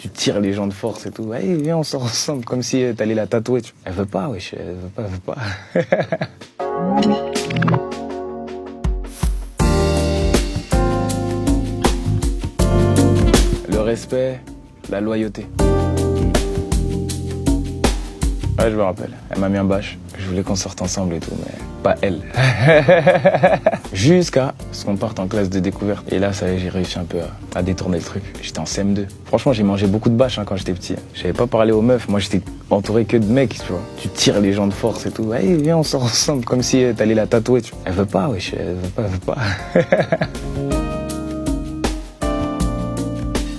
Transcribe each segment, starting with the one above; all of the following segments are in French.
tu tires les gens de force et tout. Allez, viens, on sort ensemble, comme si t'allais la tatouer. Elle veut pas, wesh, elle veut pas. Le respect, la loyauté. Ouais, je me rappelle. Elle m'a mis un bâche. Je voulais qu'on sorte ensemble et tout, mais pas elle. Jusqu'à ce qu'on parte en classe de découverte. Et là, ça y est, j'ai réussi un peu à détourner le truc. J'étais en CM2. Franchement, j'ai mangé beaucoup de bâches quand j'étais petit. J'avais pas parlé aux meufs. Moi, j'étais entouré que de mecs, tu vois. Tu tires les gens de force et tout. Allez, viens, on sort ensemble, comme si t'allais la tatouer. Tu vois. Elle veut pas, wesh, elle veut pas.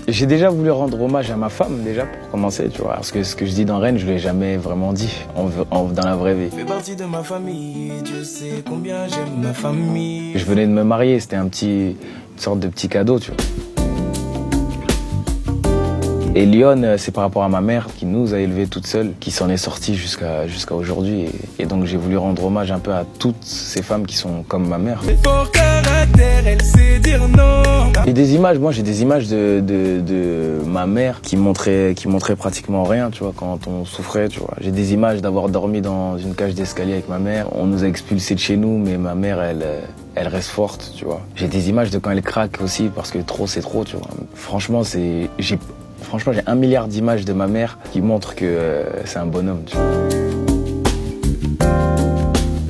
J'ai déjà voulu rendre hommage à ma femme, déjà, pour commencer, tu vois. Parce que ce que je dis dans Rennes, je ne l'ai jamais vraiment dit dans la vraie vie. Fais partie de ma famille, Dieu sait combien j'aime ma famille. Je venais de me marier, c'était une sorte de petit cadeau, tu vois. Et Lyon, c'est par rapport à ma mère qui nous a élevés toute seule, qui s'en est sortie jusqu'à aujourd'hui. Et donc j'ai voulu rendre hommage un peu à toutes ces femmes qui sont comme ma mère. Fort caractère, elle sait dire non. Et des images, moi j'ai des images de ma mère qui montrait pratiquement rien, tu vois, quand on souffrait, tu vois. J'ai des images d'avoir dormi dans une cage d'escalier avec ma mère. On nous a expulsés de chez nous, mais ma mère, elle reste forte, tu vois. J'ai des images de quand elle craque aussi, parce que trop c'est trop, tu vois. Franchement, j'ai 1 milliard d'images de ma mère qui montrent que c'est un bonhomme, tu vois.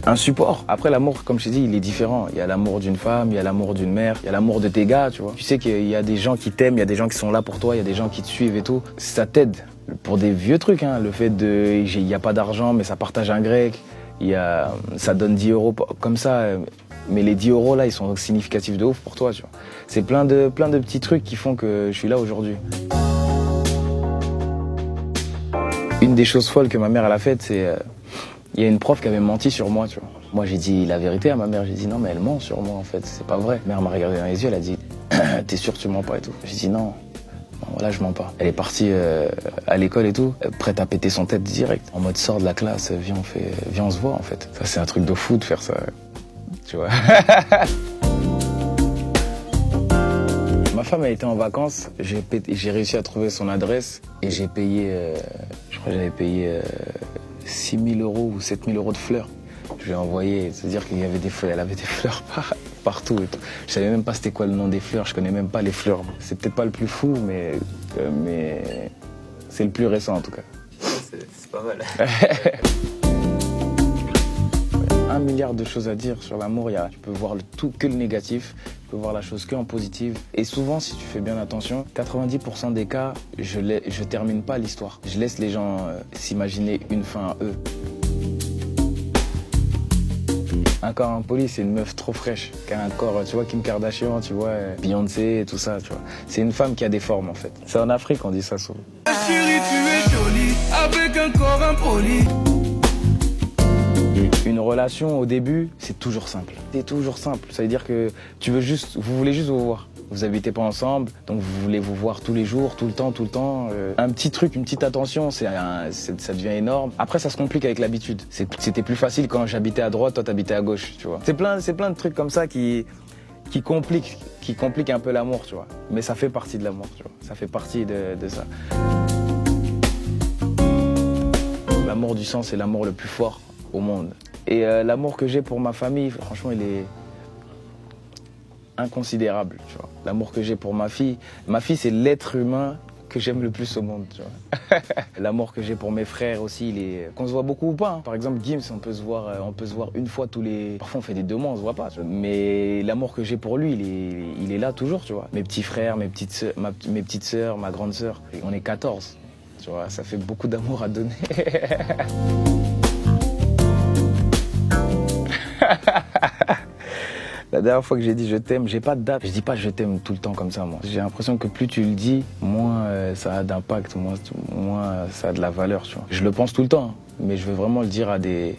Un support. Après, l'amour, comme je t'ai dit, il est différent. Il y a l'amour d'une femme, il y a l'amour d'une mère, il y a l'amour de tes gars, tu vois. Tu sais qu'il y a des gens qui t'aiment, il y a des gens qui sont là pour toi, il y a des gens qui te suivent et tout. Ça t'aide pour des vieux trucs, hein. Le fait il n'y a pas d'argent, mais ça partage un grec. Ça donne 10 € comme ça. Mais les 10 € là, ils sont significatifs de ouf pour toi, tu vois. C'est plein de petits trucs qui font que je suis là aujourd'hui. Une des choses folles que ma mère elle a faites, c'est il y a une prof qui avait menti sur moi, tu vois. Moi j'ai dit la vérité à ma mère, j'ai dit non mais elle ment sur moi en fait, c'est pas vrai. Ma mère m'a regardé dans les yeux, elle a dit t'es sûr que tu mens pas et tout. J'ai dit non, voilà je mens pas. Elle est partie à l'école et tout, prête à péter son tête direct, en mode sort de la classe, viens on se voit en fait. Ça c'est un truc de fou de faire ça, tu vois. Ma femme a été en vacances, j'ai réussi à trouver son adresse et j'ai payé, je crois que j'avais payé 6 000 € ou 7 000 € de fleurs. Je lui ai envoyé, c'est-à-dire qu'il y avait des fleurs, elle avait des fleurs partout et tout. Je savais même pas c'était quoi le nom des fleurs, je connais même pas les fleurs. C'est peut-être pas le plus fou, mais c'est le plus récent en tout cas. C'est pas mal. 1 milliard de choses à dire sur l'amour, tu peux voir que le négatif, tu peux voir la chose que en positive. Et souvent, si tu fais bien attention, 90% des cas, je termine pas l'histoire. Je laisse les gens s'imaginer une fin à eux. Un corps impoli, c'est une meuf trop fraîche, qui a un corps, tu vois, Kim Kardashian, tu vois, Beyoncé et tout ça, tu vois. C'est une femme qui a des formes, en fait. C'est en Afrique qu'on dit ça souvent. Chérie, tu es jolie, avec un corps impoli. Une relation, au début, c'est toujours simple. C'est toujours simple. Ça veut dire que vous voulez juste vous voir. Vous habitez pas ensemble, donc vous voulez vous voir tous les jours, tout le temps. Un petit truc, une petite attention, ça devient énorme. Après, ça se complique avec l'habitude. C'était plus facile quand j'habitais à droite, toi t'habitais à gauche, tu vois. C'est plein de trucs comme ça qui compliquent un peu l'amour, tu vois. Mais ça fait partie de l'amour, tu vois. Ça fait partie de ça. L'amour du sang, c'est l'amour le plus fort au monde. Et l'amour que j'ai pour ma famille, franchement, il est inconsidérable, tu vois. L'amour que j'ai pour ma fille, c'est l'être humain que j'aime le plus au monde, tu vois. L'amour que j'ai pour mes frères aussi, qu'on se voit beaucoup ou pas, hein. Par exemple, Gims, on peut se voir une fois Parfois, on fait des 2 mois, on se voit pas, tu vois. Mais l'amour que j'ai pour lui, il est là toujours, tu vois. Mes petits frères, mes petites sœurs, ma grande sœur, on est 14, tu vois. Ça fait beaucoup d'amour à donner. La dernière fois que j'ai dit je t'aime, j'ai pas de date. Je dis pas je t'aime tout le temps comme ça, moi. J'ai l'impression que plus tu le dis, moins ça a d'impact, moins ça a de la valeur, tu vois. Je le pense tout le temps, hein, mais je veux vraiment le dire à des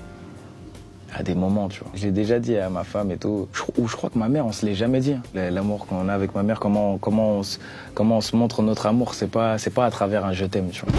moments, tu vois. Je l'ai déjà dit à ma femme et tout. Je crois que ma mère, on se l'est jamais dit, hein. L'amour qu'on a avec ma mère, comment on se montre notre amour, c'est pas à travers un je t'aime, tu vois.